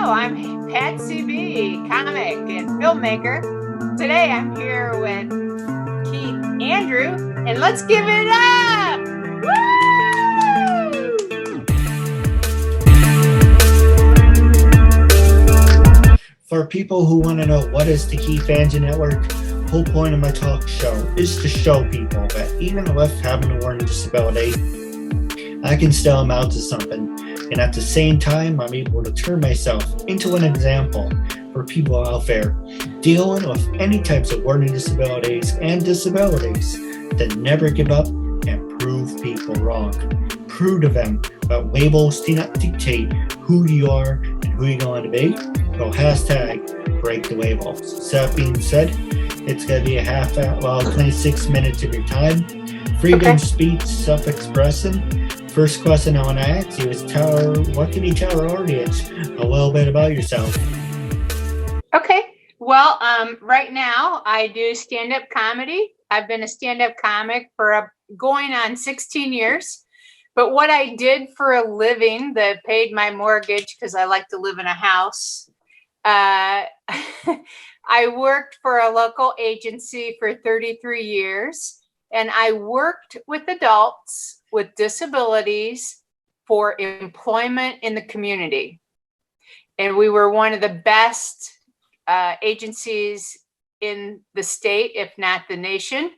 I'm Patsy B, comic and filmmaker. Today I'm here with Keith Andrew, and let's give it up! Woo! For people who want to know what is the KeithAndrewNetwork, whole point of my talk show is to show people that even with having a learning disability, I can still amount to something. And at the same time, I'm able to turn myself into an example for people out there dealing with any types of learning disabilities and disabilities that never give up and prove people wrong. Prove to them that labels do not dictate who you are and who you're going to be. So hashtag break the labels. So that being said, it's going to be a half hour, 26 minutes of your time. Freedom of speech, self-expressing. First question I want to ask you is what can you tell our audience a little bit about yourself? Okay. Well, right now I do stand-up comedy. I've been a stand-up comic for going on 16 years. But what I did for a living that paid my mortgage, because I like to live in a house, I worked for a local agency for 33 years, and I worked with adults with disabilities for employment in the community. And we were one of the best agencies in the state, if not the nation.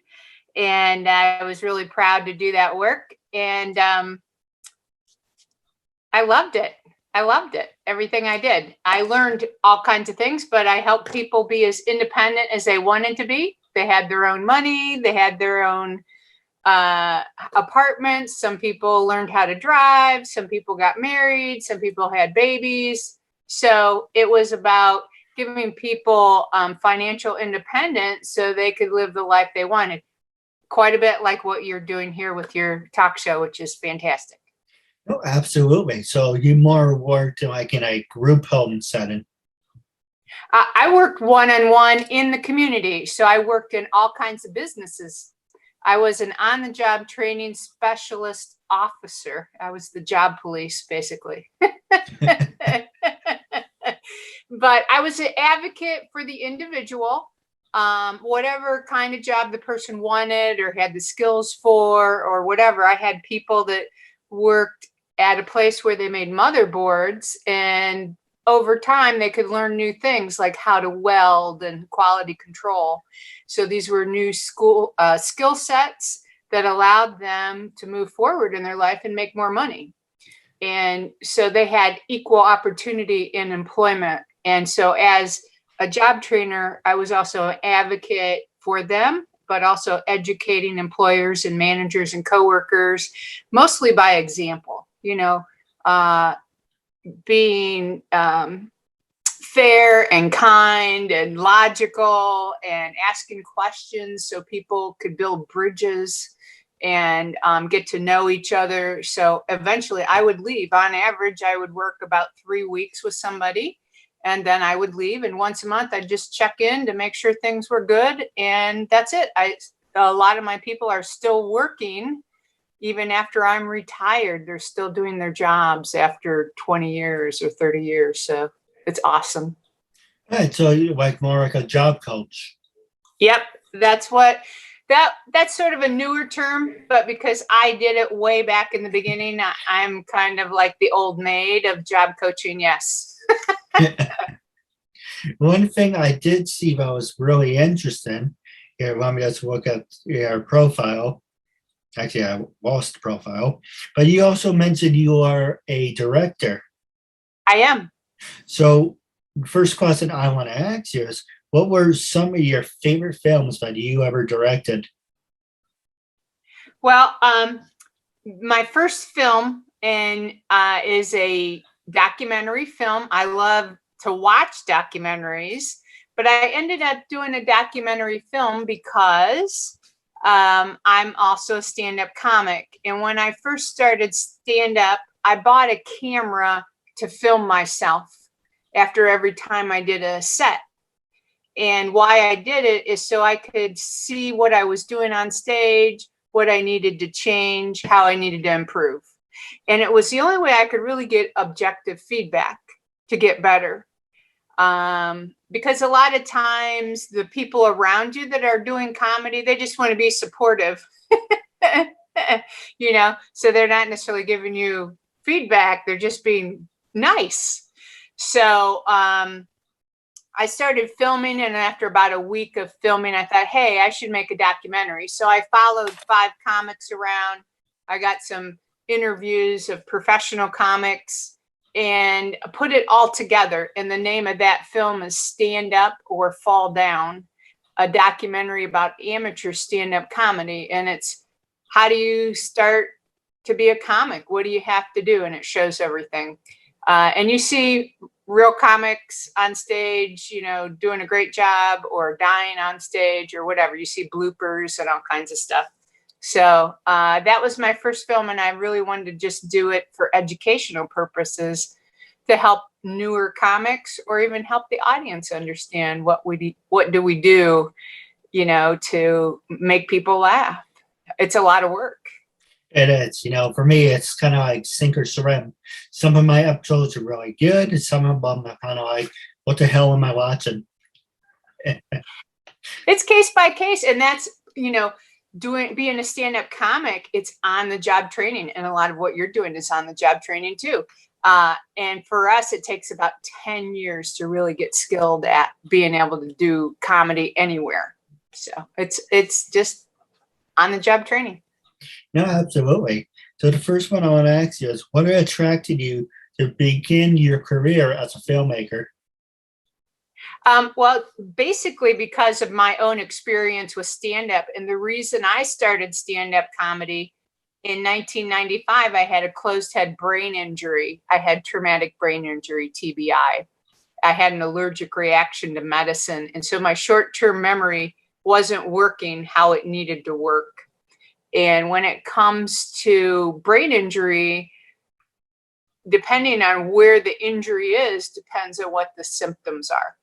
And I was really proud to do that work. And I loved it. I loved it. Everything I did. I learned all kinds of things, but I helped people be as independent as they wanted to be. They had their own money. They had their own apartments. Some people learned how to drive. Some people got married. Some people had babies. So it was about giving people financial independence so they could live the life they wanted. Quite a bit like what you're doing here with your talk show, which is fantastic. Oh, absolutely. So you more worked like in a group home setting. I worked one-on-one in the community. So I worked in all kinds of businesses. I was an on-the-job training specialist officer. I was the job police, basically. But I was an advocate for the individual. Whatever kind of job the person wanted or had the skills for or whatever. I had people that worked at a place where they made motherboards, and over time they could learn new things like how to weld and quality control. So these were new skill sets that allowed them to move forward in their life and make more money. And so they had equal opportunity in employment. And so as a job trainer, I was also an advocate for them, but also educating employers and managers and coworkers, mostly by example, being fair and kind and logical and asking questions so people could build bridges and get to know each other. So eventually I would leave. On average, I would work about 3 weeks with somebody. And then I would leave, and once a month I'd just check in to make sure things were good, and that's it. A lot of my people are still working even after I'm retired. They're still doing their jobs after 20 years or 30 years. So it's awesome. Right, so you're more like a job coach. Yep, that's sort of a newer term, but because I did it way back in the beginning, I'm kind of like the old maid of job coaching. Yes. One thing I did see that was really interesting, here, let me just look at your profile. Actually, I lost the profile, but you also mentioned you are a director. I am. So the first question I want to ask you is, what were some of your favorite films that you ever directed? Well, my first film is a documentary film. I love to watch documentaries, but I ended up doing a documentary film because I'm also a stand-up comic. And when I first started stand-up, I bought a camera to film myself after every time I did a set. And why I did it is so I could see what I was doing on stage, what I needed to change, how I needed to improve. And it was the only way I could really get objective feedback to get better. Because a lot of times the people around you that are doing comedy, they just want to be supportive, you know, so they're not necessarily giving you feedback. They're just being nice. So, I started filming, and after about a week of filming, I thought, hey, I should make a documentary. So I followed 5 comics around. I got some interviews of professional comics and put it all together. And the name of that film is Stand Up or Fall Down, a documentary about amateur stand-up comedy. And it's how do you start to be a comic? What do you have to do? And it shows everything. And you see real comics on stage, you know, doing a great job or dying on stage or whatever. You see bloopers and all kinds of stuff. So that was my first film, and I really wanted to just do it for educational purposes to help newer comics or even help the audience understand what do we do, you know, to make people laugh. It's a lot of work. It is, you know, for me, it's kind of like sink or swim. Some of my episodes are really good, and some of them are kind of like, what the hell am I watching? It's case by case, and that's, you know, being a stand-up comic, it's on the job training, and a lot of what you're doing is on the job training too. And for us, it takes about 10 years to really get skilled at being able to do comedy anywhere. So it's just on the job training. No, absolutely. So the first one I want to ask you is, what attracted you to begin your career as a filmmaker? Well, basically because of my own experience with stand-up. And the reason I started stand-up comedy in 1995, I had a closed head brain injury. I had traumatic brain injury, TBI. I had an allergic reaction to medicine. And so my short-term memory wasn't working how it needed to work. And when it comes to brain injury, depending on where the injury is, depends on what the symptoms are.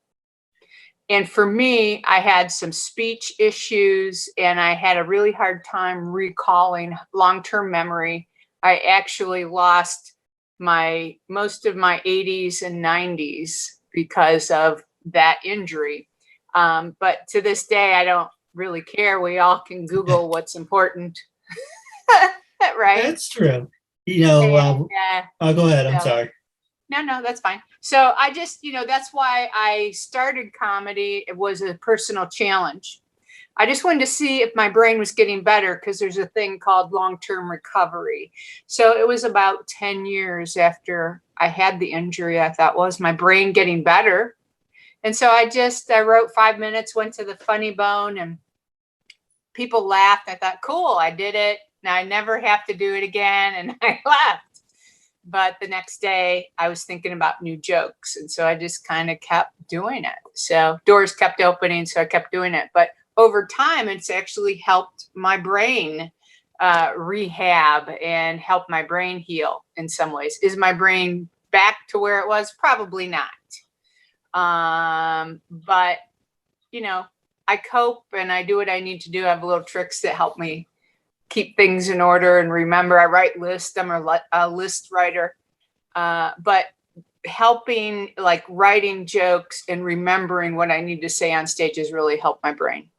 And for me, I had some speech issues, and I had a really hard time recalling long-term memory. I actually lost most of my 80s and 90s because of that injury. But to this day, I don't really care. We all can Google what's important. Right? That's true. You know, oh, go ahead. I'm sorry. No, that's fine. So I just, you know, that's why I started comedy. It was a personal challenge. I just wanted to see if my brain was getting better, because there's a thing called long-term recovery. So it was about 10 years after I had the injury, I thought, well, is my brain getting better? And so I wrote 5 minutes, went to the Funny Bone, and people laughed. I thought, cool, I did it. Now I never have to do it again. And I left. But the next day I was thinking about new jokes. And so I just kind of kept doing it. So doors kept opening. So I kept doing it. But over time, it's actually helped my brain rehab and help my brain heal in some ways. Is my brain back to where it was? Probably not. But, you know, I cope and I do what I need to do. I have little tricks that help me keep things in order and remember. I write lists. I'm a list writer. But helping, like writing jokes and remembering what I need to say on stage has really helped my brain.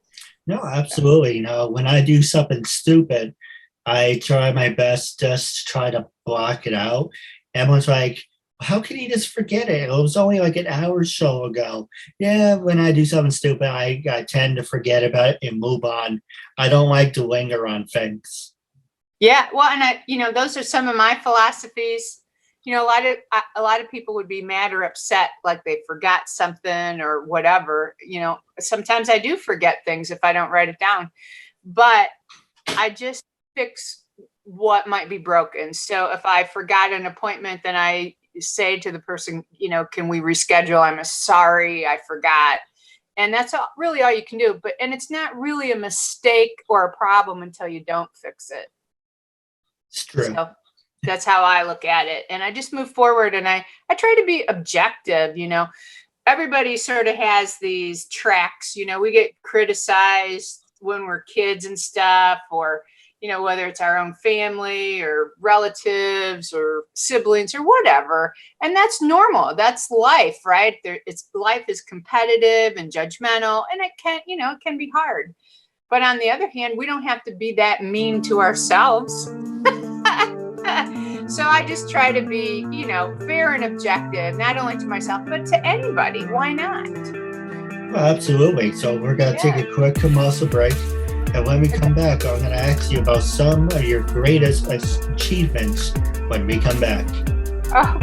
No, absolutely. You know, when I do something stupid, I try my best just to try to block it out. Emma's like, how can you just forget it? It was only like an hour or so ago. Yeah, when I do something stupid, I tend to forget about it and move on. I don't like to linger on things. Yeah, well, and you know, those are some of my philosophies. You know, a lot of people would be mad or upset, like they forgot something or whatever. You know, sometimes I do forget things if I don't write it down, but I just fix what might be broken. So if I forgot an appointment, then I say to the person, you know, can we reschedule? I'm sorry, I forgot. And that's really all you can do. And it's not really a mistake or a problem until you don't fix it. It's true. So that's how I look at it. And I just move forward, and I try to be objective. You know, everybody sort of has these tracks. You know, we get criticized when we're kids and stuff, or, whether it's our own family or relatives or siblings or whatever. And that's normal. That's life, right? Life is competitive and judgmental, and it can be hard. But on the other hand, we don't have to be that mean to ourselves. So I just try to be, fair and objective, not only to myself, but to anybody. Why not? Well, absolutely. So we're going to take a quick commercial break. And when we come back, I'm going to ask you about some of your greatest achievements when we come back. Oh.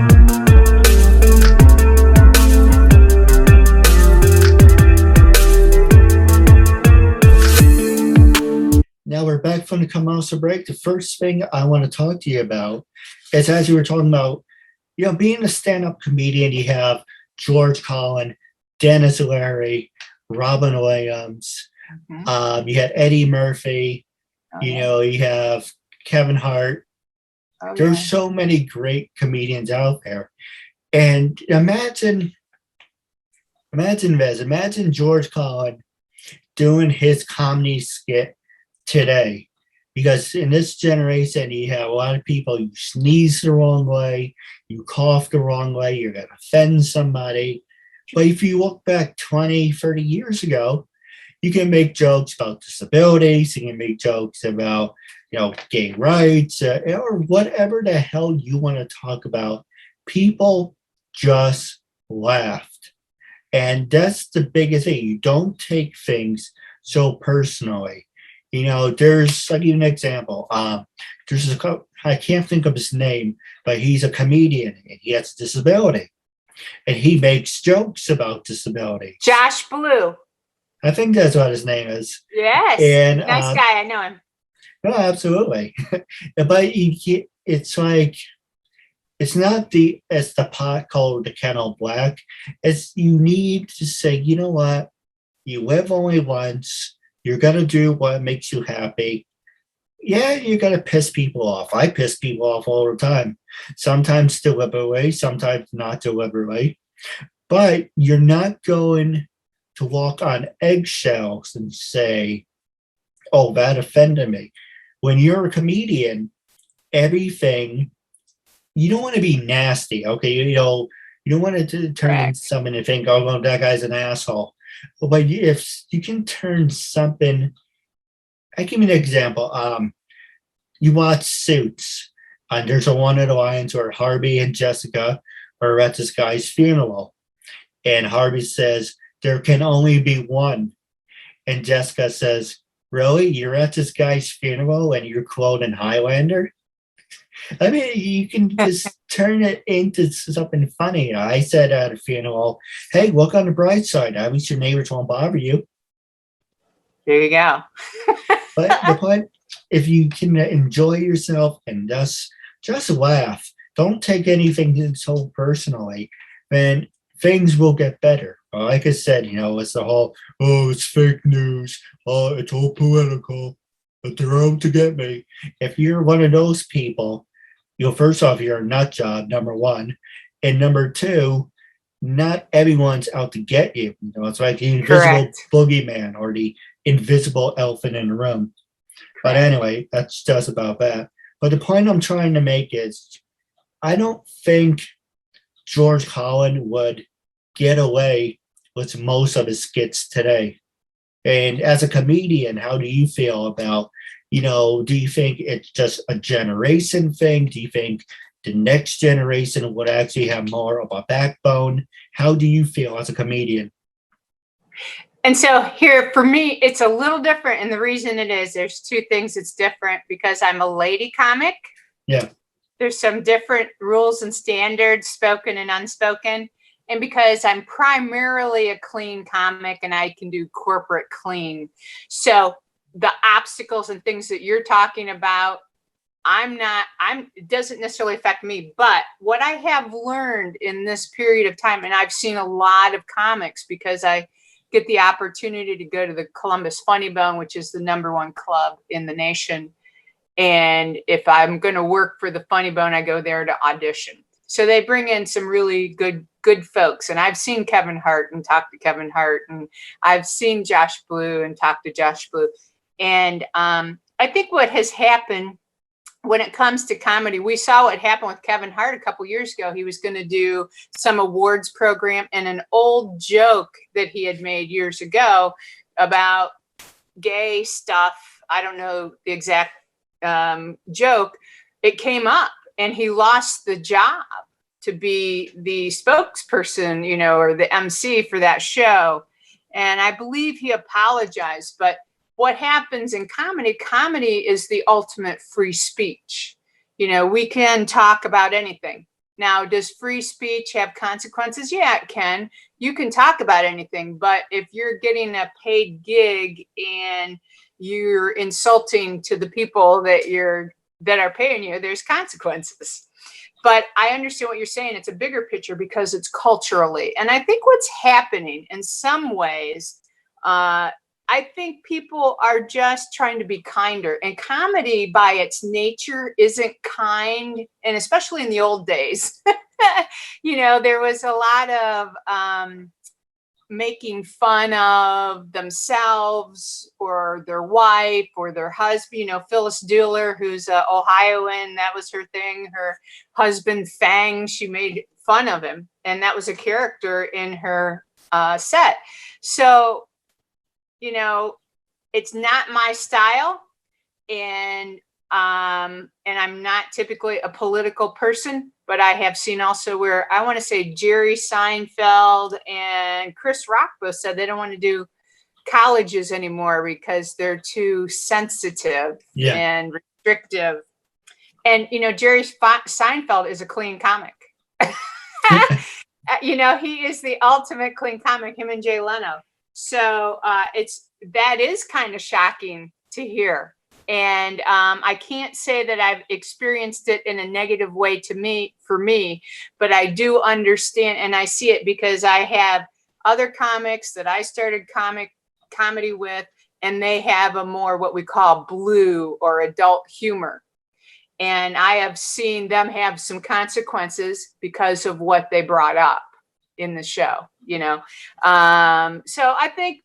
Now we're back from the commercial break. The first thing I want to talk to you about is, as you were talking about, being a stand-up comedian, you have George Carlin, Dennis Leary, Robin Williams. You had Eddie Murphy. You have Kevin Hart. There's so many great comedians out there. And imagine this. Imagine George Carlin doing his comedy skit today. Because in this generation, you have a lot of people, you sneeze the wrong way, you cough the wrong way, you're going to offend somebody. But if you look back 20, 30 years ago, you can make jokes about disabilities, you can make jokes about, gay rights, or whatever the hell you want to talk about. People just laughed. And that's the biggest thing. You don't take things so personally. I'll give you an example. I can't think of his name, but he's a comedian and he has a disability. And he makes jokes about disability. Josh Blue. I think that's what his name is. Yes. And nice guy. I know him. No, absolutely. But it's like, it's not as the pot called the kettle black. It's you need to say, you know what? You live only once. You're going to do what makes you happy. Yeah, you're going to piss people off. I piss people off all the time. Sometimes deliberately, sometimes not deliberately. But you're not going to walk on eggshells and say, oh, that offended me. When you're a comedian, everything, you don't want to be nasty, okay? You don't want to turn into someone and think, oh, well, that guy's an asshole. But if you can turn something, I give you an example. You watch Suits, and there's one of the lines where Harvey and Jessica are at this guy's funeral. And Harvey says, there can only be one. And Jessica says, really? You're at this guy's funeral and you're quoting Highlander? I mean, you can just turn it into something funny. I said at a funeral, hey, look on the bright side. At least your neighbors won't bother you. There you go. But the point, if you can enjoy yourself and just laugh, don't take anything so personally, then things will get better. Like I said, it's the whole, oh, it's fake news. Oh, it's all political. But they're out to get me. If you're one of those people, first off, you're a nut job, number one. And number two, not everyone's out to get you. It's like the invisible boogeyman or the invisible elephant in the room. But anyway, that's just about that. But the point I'm trying to make is, I don't think George Carlin would get away with most of his skits today. And as a comedian, how do you feel about, do you think it's just a generation thing? Do you think the next generation would actually have more of a backbone? How do you feel as a comedian? And so here, for me, it's a little different. And the reason it is, there's two things it's different, because I'm a lady comic. Yeah. There's some different rules and standards, spoken and unspoken. And because I'm primarily a clean comic and I can do corporate clean. So the obstacles and things that you're talking about, it doesn't necessarily affect me. But what I have learned in this period of time, and I've seen a lot of comics because I get the opportunity to go to the Columbus Funny Bone, which is the #1 club in the nation. And if I'm going to work for the Funny Bone, I go there to audition. So they bring in some really good folks. And I've seen Kevin Hart and talked to Kevin Hart. And I've seen Josh Blue and talked to Josh Blue. And I think what has happened when it comes to comedy, we saw what happened with Kevin Hart a couple years ago. He was going to do some awards program, and an old joke that he had made years ago about gay stuff, I don't know the exact joke, it came up, and he lost the job to be the spokesperson, or the MC for that show. And I believe he apologized. But what happens in comedy is the ultimate free speech. We can talk about anything. Now, does free speech have consequences? Yeah, it can. You can talk about anything, but if you're getting a paid gig and you're insulting to the people that are paying you, there's consequences. But I understand what you're saying. It's a bigger picture because it's culturally. And I think what's happening in some ways, I think people are just trying to be kinder, and comedy by its nature isn't kind. And especially in the old days, there was a lot of making fun of themselves or their wife or their husband. Phyllis Diller, who's an Ohioan, that was her thing. Her husband, Fang, she made fun of him. And that was a character in her set. So, it's not my style, and I'm not typically a political person, but I have seen also where I want to say Jerry Seinfeld and Chris Rock both said they don't want to do colleges anymore because they're too sensitive and restrictive. And, Jerry Seinfeld is a clean comic. He is the ultimate clean comic, him and Jay Leno. So that is kind of shocking to hear. And I can't say that I've experienced it in a negative way for me, but I do understand, and I see it because I have other comics that I started comedy with, and they have a more what we call blue or adult humor. And I have seen them have some consequences because of what they brought up in the show, So I think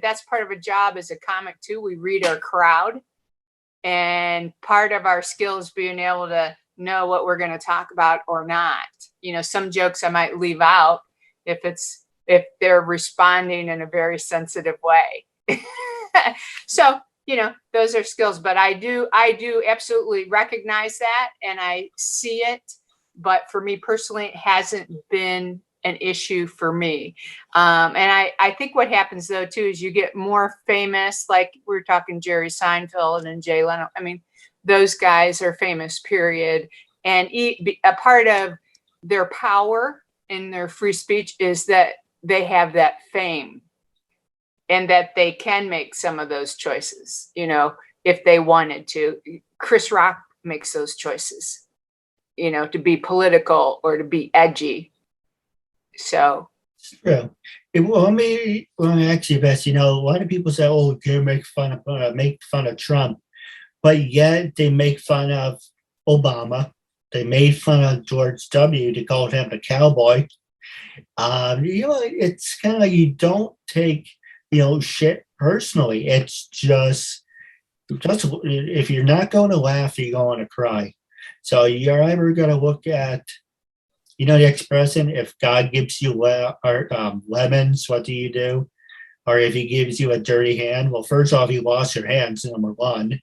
that's part of a job as a comic too. We read our crowd, and part of our skill is being able to know what we're going to talk about or not. Some jokes I might leave out if they're responding in a very sensitive way. So, those are skills, but I do absolutely recognize that, and I see it. But for me personally, it hasn't been an issue for me. And I think what happens though too is you get more famous, like we're talking Jerry Seinfeld and Jay Leno. I mean, those guys are famous, period. And a part of their power in their free speech is that they have that fame and that they can make some of those choices, if they wanted to. Chris Rock makes those choices, to be political or to be edgy. So, true. Well, let me ask you this. A lot of people say, "Oh, you make fun of Trump," but yet they make fun of Obama. They made fun of George W. They called him a cowboy. It's kind of like you don't take shit personally. It's just if you're not going to laugh, you're going to cry. So you're either going to look at the expression, if God gives you lemons, what do you do? Or if he gives you a dirty hand, well, first off, you wash your hands, number one.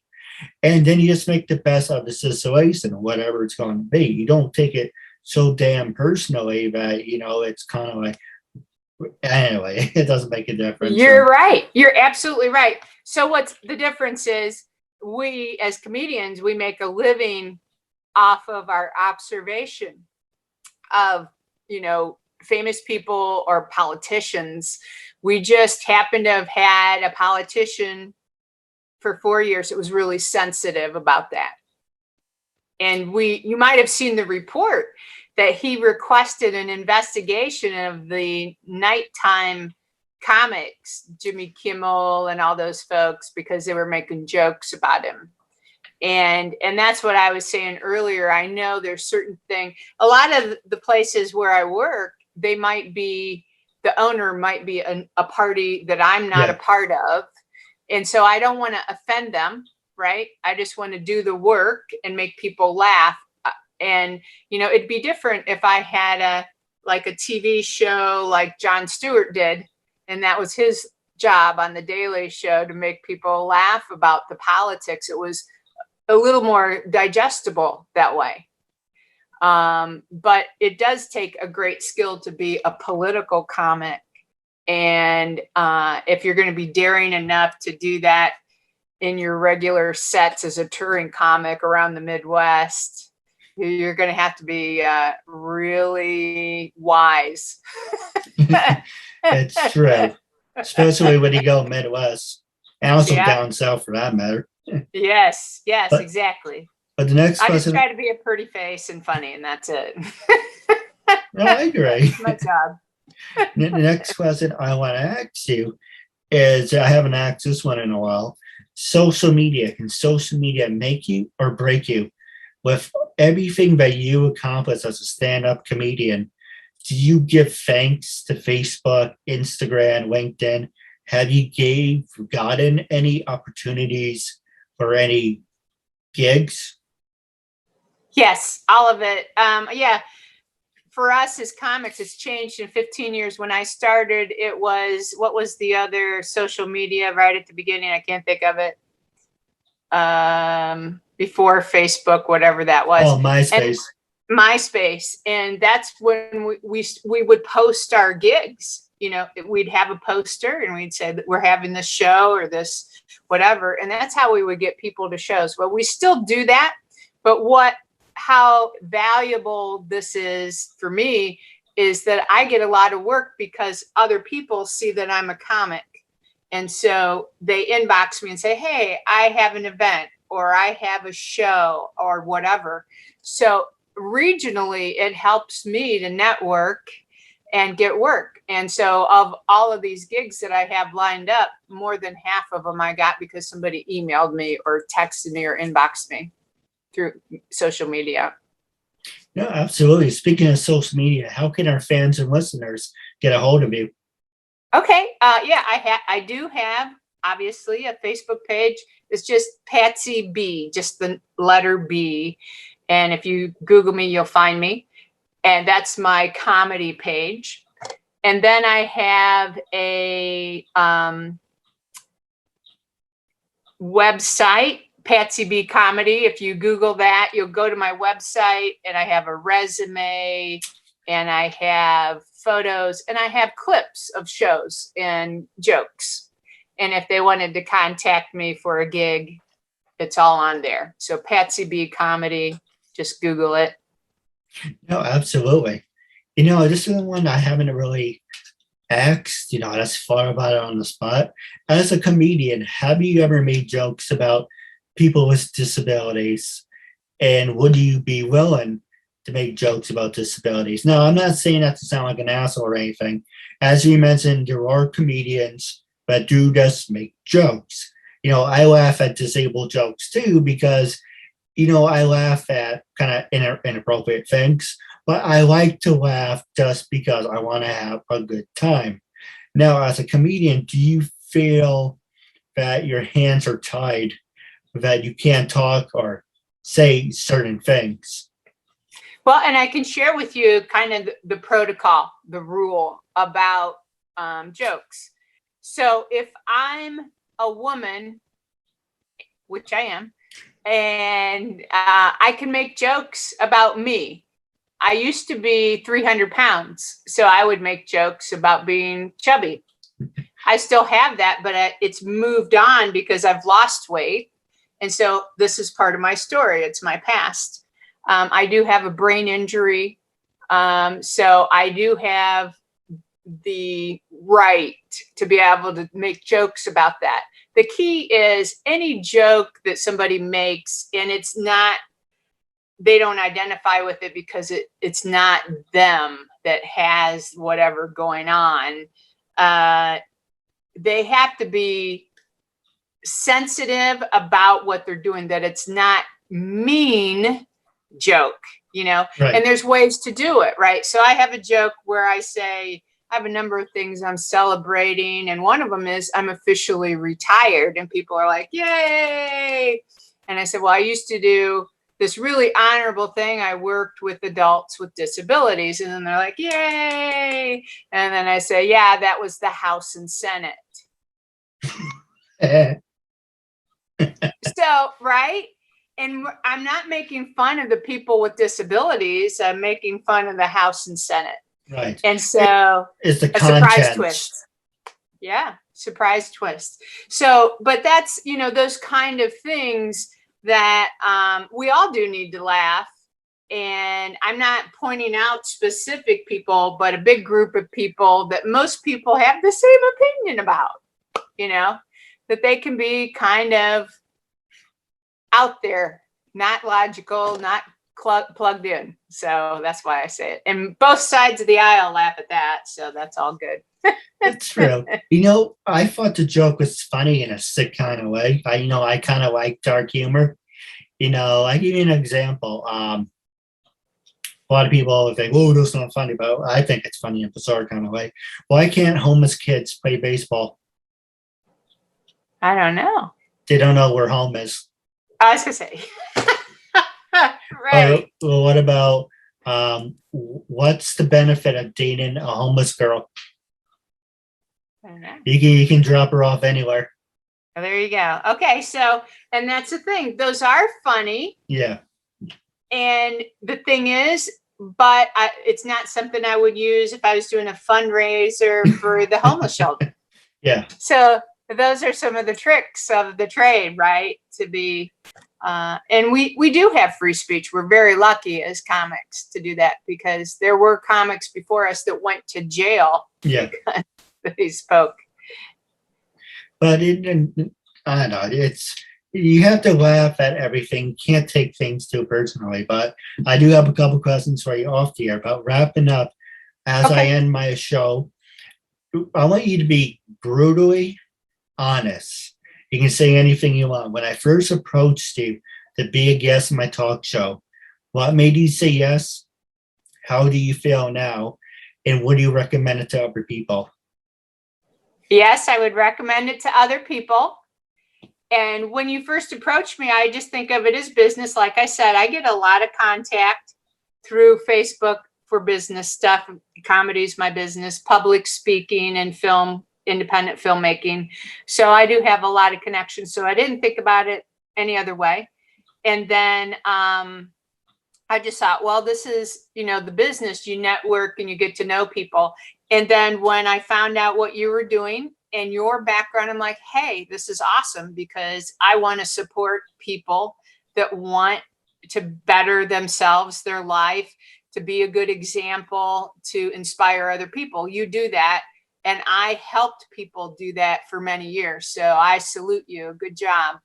And then you just make the best of the situation, whatever it's going to be. You don't take it so damn personally that, it's kind of like, anyway, it doesn't make a difference. You're right. You're absolutely right. So what's the difference is we, as comedians, we make a living off of our observation of, famous people or politicians. We just happen to have had a politician for 4 years that was really sensitive about that. And you might have seen the report that he requested an investigation of the nighttime comics, Jimmy Kimmel and all those folks, because they were making jokes about him. And that's what I was saying earlier. I know there's certain things, a lot of the places where I work, the owner might be a party that I'm not a part of. And so I don't want to offend them. right? I just want to do the work and make people laugh. And, you know, it'd be different if I had a TV show like Jon Stewart did, and that was his job on the Daily Show to make people laugh about the politics. It was a little more digestible that way. But it does take a great skill to be a political comic. And if you're going to be daring enough to do that in your regular sets as a touring comic around the Midwest, you're going to have to be really wise. It's true, especially when you go Midwest, and also down south for that matter. Yes, exactly. But the next I question, just try to be a pretty face and funny, and that's it. no, I agree. That's my job. The next question I want to ask you is, I haven't asked this one in a while. Social media, can social media make you or break you? With everything that you accomplish as a stand-up comedian, do you give thanks to Facebook, Instagram, LinkedIn? Have you gotten any opportunities for any gigs? Yes, all of it. Yeah. For us as comics, it's changed in 15 years. When I started, it was, what was the other social media right at the beginning? I can't think of it. Before Facebook, whatever that was. Oh, MySpace. And MySpace. And that's when we would post our gigs. You know, we'd have a poster and we'd say that we're having this show or this whatever. And that's how we would get people to shows. Well, we still do that. But how valuable this is for me is that I get a lot of work because other people see that I'm a comic. And so they inbox me and say, hey, I have an event or I have a show or whatever. So regionally, it helps me to network and get work. And so of all of these gigs that I have lined up, more than half of them I got because somebody emailed me or texted me or inboxed me through social media. No, absolutely. Speaking of social media, how can our fans and listeners get a hold of you? Okay. Yeah, I do have obviously a Facebook page. It's just Patsy B, just the letter B. And if you Google me, you'll find me. And that's my comedy page. And then I have a website, Patsy B Comedy. If you Google that, you'll go to my website, and I have a resume, and I have photos, and I have clips of shows and jokes. And if they wanted to contact me for a gig, it's all on there. So Patsy B Comedy, just Google it. No, absolutely. You know, this is one I haven't really asked, you know, that's far about it on the spot. As a comedian, have you ever made jokes about people with disabilities? And would you be willing to make jokes about disabilities? Now, I'm not saying that to sound like an asshole or anything. As you mentioned, there are comedians that do just make jokes. You know, I laugh at disabled jokes too because, you know, I laugh at kind of inappropriate things, but I like to laugh just because I want to have a good time. Now, as a comedian, do you feel that your hands are tied, that you can't talk or say certain things? Well, and I can share with you kind of the protocol, the rule about jokes. So if I'm a woman, which I am, and I can make jokes about me. I used to be 300 pounds, so I would make jokes about being chubby. I still have that, but it's moved on because I've lost weight. And so this is part of my story. It's my past. I do have a brain injury. So I do have the right to be able to make jokes about that. The key is any joke that somebody makes, and it's not, they don't identify with it because it's not them that has whatever going on. They have to be sensitive about what they're doing, that it's not mean joke, you know, Right. And there's ways to do it, right? So I have a joke where I say, I have a number of things I'm celebrating. And one of them is I'm officially retired. And people are like, yay. And I said, well, I used to do this really honorable thing. I worked with adults with disabilities. And then they're like, yay. And then I say, yeah, that was the House and Senate. So, right? And I'm not making fun of the people with disabilities. I'm making fun of the House and Senate. Right. And so it's the a content. surprise twist. Yeah, surprise twist. So, but that's, those kind of things that we all do need to laugh. And I'm not pointing out specific people, but a big group of people that most people have the same opinion about, that they can be kind of out there, not logical, not plugged in. So that's why I say it. And both sides of the aisle laugh at that. So that's all good. That's true. I thought the joke was funny in a sick kind of way. I kind of like dark humor. I give you an example. A lot of people think, oh, that's not funny, but I think it's funny in a bizarre kind of way. Why can't homeless kids play baseball? I don't know. They don't know where home is. I was going to say. Right. Or what about, what's the benefit of dating a homeless girl? I don't know. You can drop her off anywhere. Oh, there you go. Okay, so, and that's the thing. Those are funny. Yeah. And the thing is, but it's not something I would use if I was doing a fundraiser for the homeless shelter. Yeah. So those are some of the tricks of the trade, right? To be, and we do have free speech. We're very lucky as comics to do that, because there were comics before us that went to jail. Yeah. Because they spoke. But I don't know. You have to laugh at everything. You can't take things too personally. But I do have a couple questions for you off the air. But wrapping up, as I end my show, I want you to be brutally honest. You can say anything you want. When I first approached you to be a guest in my talk show, what made you say yes? How do you feel now? And would you recommend it to other people? Yes, I would recommend it to other people. And when you first approached me, I just think of it as business. Like I said, I get a lot of contact through Facebook for business stuff. Comedy is my business, public speaking and film, independent filmmaking. So I do have a lot of connections. So I didn't think about it any other way. And then I just thought, well, this is, the business. You network and you get to know people. And then when I found out what you were doing and your background, I'm like, hey, this is awesome, because I want to support people that want to better themselves, their life, to be a good example, to inspire other people. You do that. And I helped people do that for many years. So I salute you. Good job.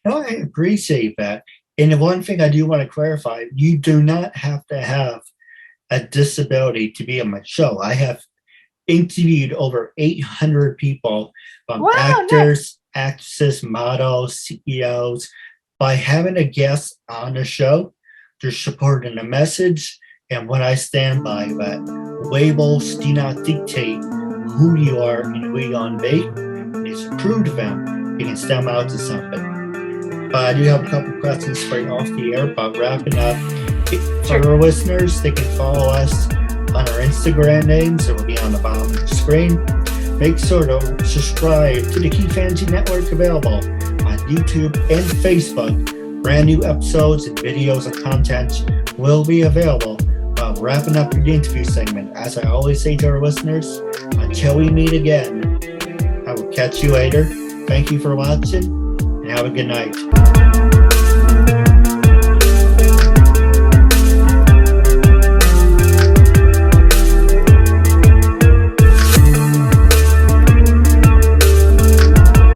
No, I appreciate that. And the one thing I do want to clarify, you do not have to have a disability to be on my show. I have interviewed over 800 people, from actors, actresses, models, CEOs. By having a guest on the show, they're supporting the message and what I stand by. That labels do not dictate who you are and who you're going to be. It's true to them. You can stem out to something. But I do have a couple questions for you off the air, but wrapping up. For our listeners, they can follow us on our Instagram names. It will be on the bottom of the screen. Make sure to subscribe to the Keith Network, available on YouTube and Facebook. Brand new episodes and videos and content will be available. Wrapping up the interview segment, as I always say to our listeners, until we meet again, I will catch you later. Thank you for watching, and have a good night.